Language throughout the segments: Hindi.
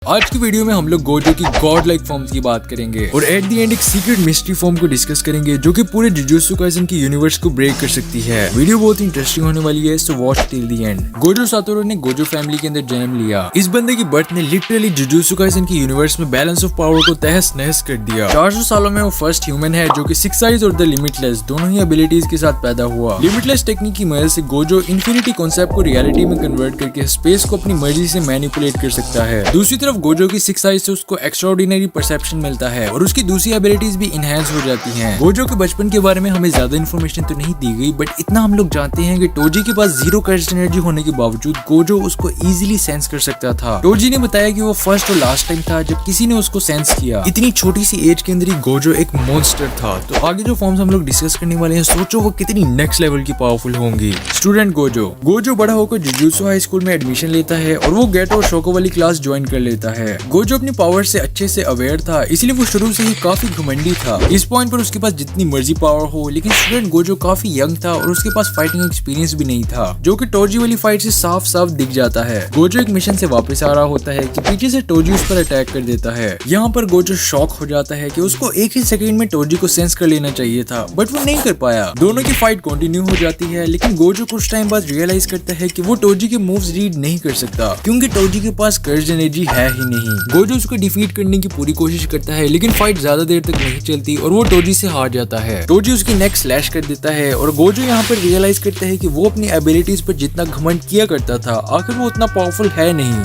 आज की वीडियो में हम लोग गोजो की गॉड लाइक फॉर्म्स की बात करेंगे और एट द एंड एक सीक्रेट मिस्ट्री फॉर्म को डिस्कस करेंगे जो कि पूरे जुजुत्सु काइसेन की यूनिवर्स को ब्रेक कर सकती है। वीडियो बहुत इंटरेस्टिंग होने वाली है, so watch till the end. Gojo Satoru ने गोजो फैमिली के अंदर जन्म लिया। इस बंदे की बर्थ ने लिटरली जुजुत्सु काइसेन की यूनिवर्स में बैलेंस ऑफ पावर को तहस नहस कर दिया। 400 सालों में वो फर्स्ट ह्यूमन है जो कि सिक्स आइज और द लिमिटलेस दोनों ही एबिलिटीज के साथ पैदा हुआ। लिमिटलेस टेक्निक की मदद से गोजो इन्फिनिटी कॉन्सेप्ट को रियलिटी में कन्वर्ट करके स्पेस को अपनी मर्जी से मैनिपुलेट कर सकता है। दूसरी तरफ गोजो की सिक्स आइज से उसको एक्स्ट्राऑर्डिनरी परसेप्शन मिलता है और उसकी दूसरी एबिलिटीज भी इनहेंस हो जाती हैं। गोजो के बचपन के बारे में हमें ज्यादा इन्फॉर्मेशन तो नहीं दी गई, बट इतना हम लोग जानते हैं कि टोजी के पास जीरो कर्स्ट एनर्जी होने के बावजूद गोजो उसको इजीली सेंस कर सकता था। टोजी ने बताया कि वो फर्स्ट और लास्ट टाइम था जब किसी ने उसको सेंस किया। इतनी छोटी सी एज के अंदर ही गोजो एक मॉन्स्टर था। तो आगे जो फॉर्म्स हम लोग डिस्कस करने वाले हैं, सोचो वो कितनी नेक्स्ट लेवल की पावरफुल होंगी। स्टूडेंट गोजो बड़ा होकर जुजुत्सु हाई स्कूल में एडमिशन लेता है और वो गेटो और शोको वाली क्लास ज्वाइन कर लेता है। गोजो अपनी पावर से अच्छे से अवेयर था, इसलिए वो शुरू से ही काफी घमंडी था। इस पॉइंट पर उसके पास जितनी मर्जी पावर हो, लेकिन स्टूडेंट गोजो काफी यंग था और उसके पास फाइटिंग एक्सपीरियंस भी नहीं था, जो कि टोजी वाली फाइट से साफ साफ दिख जाता है। गोजो एक मिशन से वापस आ रहा होता है कि पीछे से टोजी उस पर अटैक कर देता है। यहाँ पर गोजो शॉक हो जाता है कि उसको एक ही सेकंड में टोजी को सेंस कर लेना चाहिए था, बट वो नहीं कर पाया। दोनों की फाइट कंटिन्यू हो जाती है, लेकिन गोजो कुछ टाइम बाद रियलाइज करता है कि वो टोजी के मूव्स रीड नहीं कर सकता क्योंकि टोजी के पास कर्ज एनर्जी है ही नहीं। गोजो उसको डिफीट करने की पूरी कोशिश करता है, लेकिन फाइट ज्यादा देर तक नहीं चलती और वो टोजी से हार जाता है। टोजी उसकी नेक स्लैश कर देता है और गोजो यहाँ पर रियलाइज करता है कि वो अपनी एबिलिटीज पर जितना घमंड किया करता था, आखिर वो उतना पावरफुल है नहीं।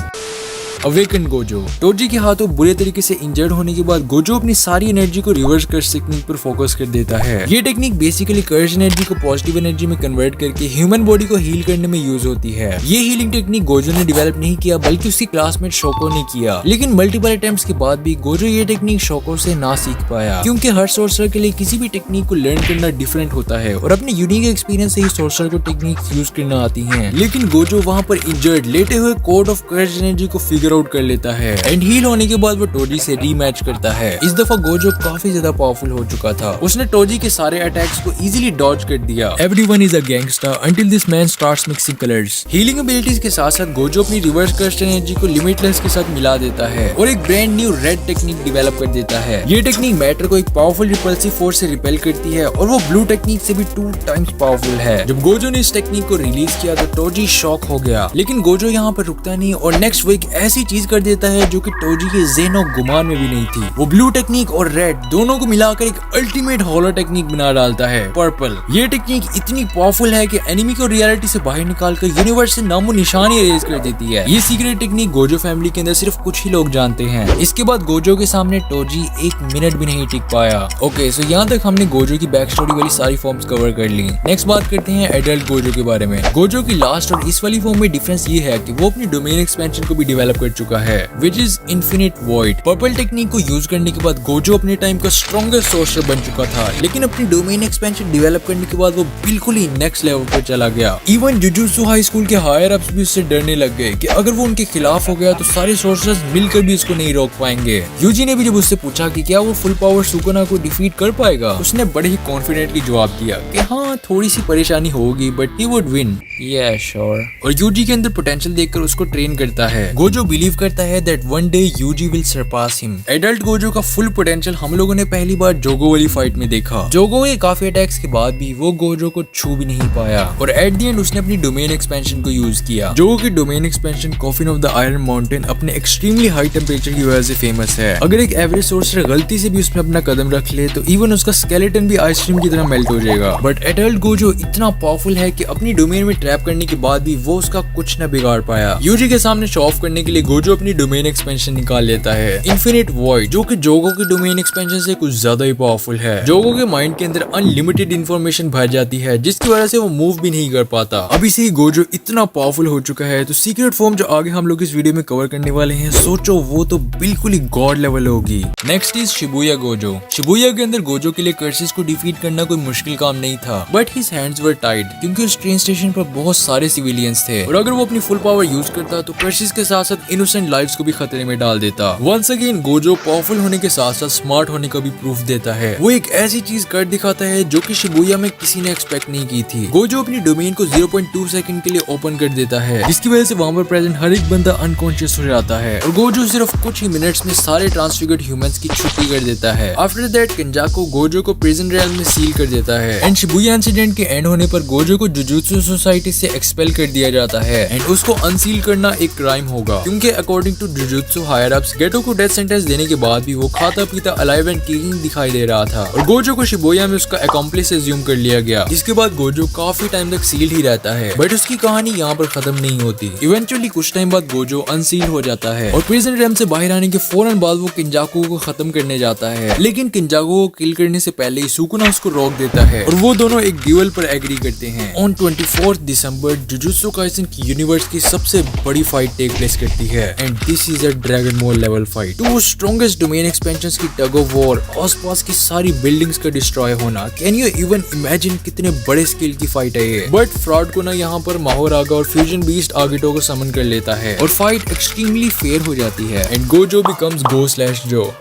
Awaken Gojo. टोजी के हाथों बुरे तरीके से इंजर्ड होने के बाद गोजो अपनी सारी एनर्जी को रिवर्स कर्स टेक्निक पर फोकस कर देता है। ये टेक्निक बेसिकली कर्स एनर्जी को पॉजिटिव एनर्जी में कन्वर्ट करके ह्यूमन बॉडी को हील करने में यूज होती है। ये हीलिंग टेक्निक गोजो ने डेवलप नहीं किया, बल्कि उसकी क्लासमेट शोको ने किया। लेकिन मल्टीपल अटेम्प्ट्स के बाद भी गोजो ये टेक्निक शोको से ना सीख पाया, क्योंकि हर सोर्सर के लिए किसी भी टेक्निक को लर्न करना डिफरेंट होता है और अपने यूनिक एक्सपीरियंस से ही सोर्सर को टेक्निक यूज करना आती है। लेकिन गोजो वहाँ पर इंजर्ड लेटे हुए कोड ऑफ कर्स एनर्जी को फिगर आउट कर लेता है एंड हील होने के बाद वो टोजी से रीमैच करता है। इस दफा गोजो काफी ज्यादा पावरफुल हो चुका था। उसने टोजी के सारे अटैक्स को इजीली डॉज कर दिया। Everyone is a gangster until this man starts mixing colours. Healing abilities के साथ साथ गोजो अपनी रिवर्स कर्स्ट एनर्जी को लिमिटलेस के साथ मिला देता है और एक brand new red technique develop कर देता है। ये टेक्निक मैटर को एक पावरफुल रिपल्सिव फोर्स से रिपेल करती है और वो ब्लू टेक्निक से भी 2 टाइम्स पावरफुल है। जब गोजो ने इस टेक्निक को रिलीज किया तो टोजी शॉक हो गया, लेकिन गोजो यहाँ पर रुकता नहीं और नेक्स्ट वीक ऐसी चीज कर देता है जो कि टोजी के ज़हनो गुमान में भी नहीं थी। वो ब्लू टेक्निक और रेड दोनों को मिलाकर एक अल्टीमेट हॉलो टेक्निक बना डालता है, पर्पल। ये टेक्निक इतनी पावरफुल है कि एनिमी को रियलिटी से बाहर निकालकर यूनिवर्स से नामो निशान इरेज कर देती है। ये सीक्रेट टेक्निक गोजो फैमिली के अंदर सिर्फ कुछ ही लोग जानते हैं। इसके बाद गोजो के सामने टोजी 1 मिनट भी नहीं टिक पाया। ओके, सो यहाँ तक हमने गोजो की बैक स्टोरी वाली सारी फॉर्म्स कवर कर ली। नेक्स्ट बात करते हैं एडल्ट गोजो के बारे में। गोजो की लास्ट और इस वाली फॉर्म में डिफरेंस ये है कि वो अपनी डोमेन एक्सपेंशन को भी डेवलप कर चुका है, which is infinite void. Purple technique को यूज करने के बाद गोजो अपने टाइम का स्ट्रॉन्गेस्ट सोर्सर बन चुका था, लेकिन अपनी डोमेन एक्सपेंशन डेवलप करने के बाद वो बिल्कुल ही नेक्स्ट लेवल पर चला गया। इवन जुजुत्सु हाई स्कूल के हायर अप्स भी उससे डरने लग गए कि अगर वो उनके खिलाफ हो गया तो सारे सोर्सर्स मिलकर भी उसको नहीं रोक पाएंगे। यूजी ने भी जब उससे पूछा कि क्या वो फुल पावर सुकुना को डिफीट कर पाएगा, उसने बड़े ही कॉन्फिडेंटली जवाब दिया कि हाँ, थोड़ी सी परेशानी होगी but he would win. Yeah, sure. और यूजी के अंदर पोटेंशियल देखकर उसको ट्रेन करता है। गोजो बिलीव करता है that one day Yuji will surpass him. Adult Gojo का फुल पोटेंशियल हम लोगों ने पहली बार जोगो वाली फाइट में देखा। जोगो के काफी अटैक्स के बाद भी वो गोजो को छू भी नहीं पाया और एट द एंड उसने अपनी डोमेन एक्सपेंशन को यूज किया। जोगो की domain expansion coffin of the iron mountain अपने एक्सट्रीमली हाई टेम्परेचर की वजह से फेमस है। अगर एक एवरेज सोर्सर गलती से भी उसमें अपना कदम रख ले तो इवन उसका स्केलेटन भी आइसक्रीम की तरह मेल्ट हो जाएगा। बट एडल्ट गोजो इतना पावरफुल है कि अपनी डोमेन में ट्रैप करने के बाद भी वो उसका कुछ न बिगाड़ पाया। यूजी के सामने शो ऑफ करने के लिए गोजो अपनी डोमेन एक्सपेंशन निकाल लेता है, इनफिनिट वॉइड, जो कि जोगो की डोमेन एक्सपेंशन से कुछ ज्यादा ही पावरफुल है। जोगो के माइंड के अंदर अनलिमिटेड इंफॉर्मेशन भर जाती है, जिसकी वजह से वो मूव भी नहीं कर पाता। अभी से ही गोजो इतना पावरफुल हो चुका है, तो सीक्रेट फॉर्म जो आगे हम लोग इस वीडियो में कवर करने वाले हैं, सोचो वो तो बिल्कुल ही गॉड लेवल होगी। Next is Shibuya Gojo. Shibuya के अंदर गोजो के लिए कर्सेस को डिफीट करना कोई मुश्किल काम नहीं था, but his hands were tied क्योंकि उस ट्रेन स्टेशन पर बहुत सारे सिविलियंस थे और अगर वो अपनी फुल पावर यूज करता तो कर्सेस के साथ साथ इनोसेंट लाइव्स को भी खतरे में डाल देता। वंस अगेन गोजो पावरफुल होने के साथ साथ स्मार्ट होने का भी प्रूफ देता है। वो एक ऐसी चीज कर दिखाता है जो कि शिबुया में किसी ने एक्सपेक्ट नहीं की थी। गोजो अपनी डोमेन को 0.2 सेकंड के लिए ओपन कर देता है, जिसकी वजह से वहां पर प्रेजेंट हर एक बंदा अनकॉन्शियस हो जाता है और गोजो सिर्फ कुछ ही मिनट्स में सारे ट्रांसफिगर्ड ह्यूमंस की छुट्टी कर देता है। आफ्टर दैट किंजाको गोजो को प्रिजन रियल में सील कर देता है एंड शिबुया इंसिडेंट के एंड होने पर गोजो को जुजुत्सु सोसाइटी से एक्सपेल कर दिया जाता है एंड उसको अनसील करना एक क्राइम होगा, क्योंकि according to Jujutsu higher ups Geto को डेथ सेंटेंस देने के बाद भी वो खाता पीता अलाइव एंड किलिंग दिखाई दे रहा था और गोजो को शिबुया में उसका अकॉम्प्लिस एज्यूम कर लिया गया। जिसके बाद गोजो काफी टाइम तक सील्ड ही रहता है, बट उसकी कहानी यहाँ पर खत्म नहीं होती। इवेंचुअली कुछ टाइम बाद गोजो अनसील हो जाता है और प्रिजन रैम से बाहर आने के फौरन बाद वो किंजाको को खत्म करने जाता है, लेकिन किंजाको को किल करने से पहले ही सुकुना उसको रोक देता है और वो दोनों एक ड्यूल पर एग्री करते हैं। ऑन 24 दिसंबर जुजुत्सु काइसेन की यूनिवर्स की सबसे बड़ी फाइट टेक प्लेस करती है and this is a Dragon Ball level fight. Two strongest domain expansions की टग ऑफ वॉर, आसपास की सारी बिल्डिंग्स का डिस्ट्रॉय होना, कैन यू इवन इमेजिन कितने बड़े स्केल की फाइट है ये। बट फ्रॉड को ना यहाँ पर माहोरागा और फ्यूजन बीस्ट आगिटो को समन कर लेता है और फाइट एक्सट्रीमली फेयर हो जाती है and Gojo becomes Gojo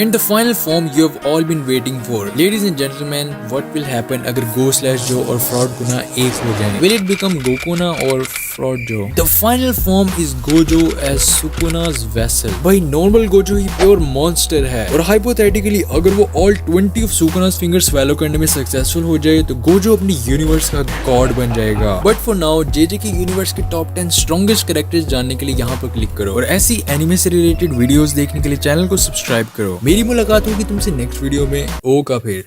and the final form you have all been waiting for. Ladies and gentlemen, what will happen अगर Go/Jo और Fraud Kuna एक हो जाएं? Will it become Gokuna or Fraud Jo? The final form is Gojo as Sukuna's vessel. भाई normal Gojo ही pure monster है और hypothetically अगर वो all 20 of Sukuna's fingers swallow करने में successful हो जाए तो Gojo अपनी universe का god बन जाएगा। But for now JJ की universe के top 10 strongest characters जानने के लिए यहाँ पर क्लिक करो और ऐसी anime से related videos देखने के लिए चैनल को सब्सक्राइब करो। मेरी मुलाकात होगी तुमसे नेक्स्ट वीडियो में। ओका फिर।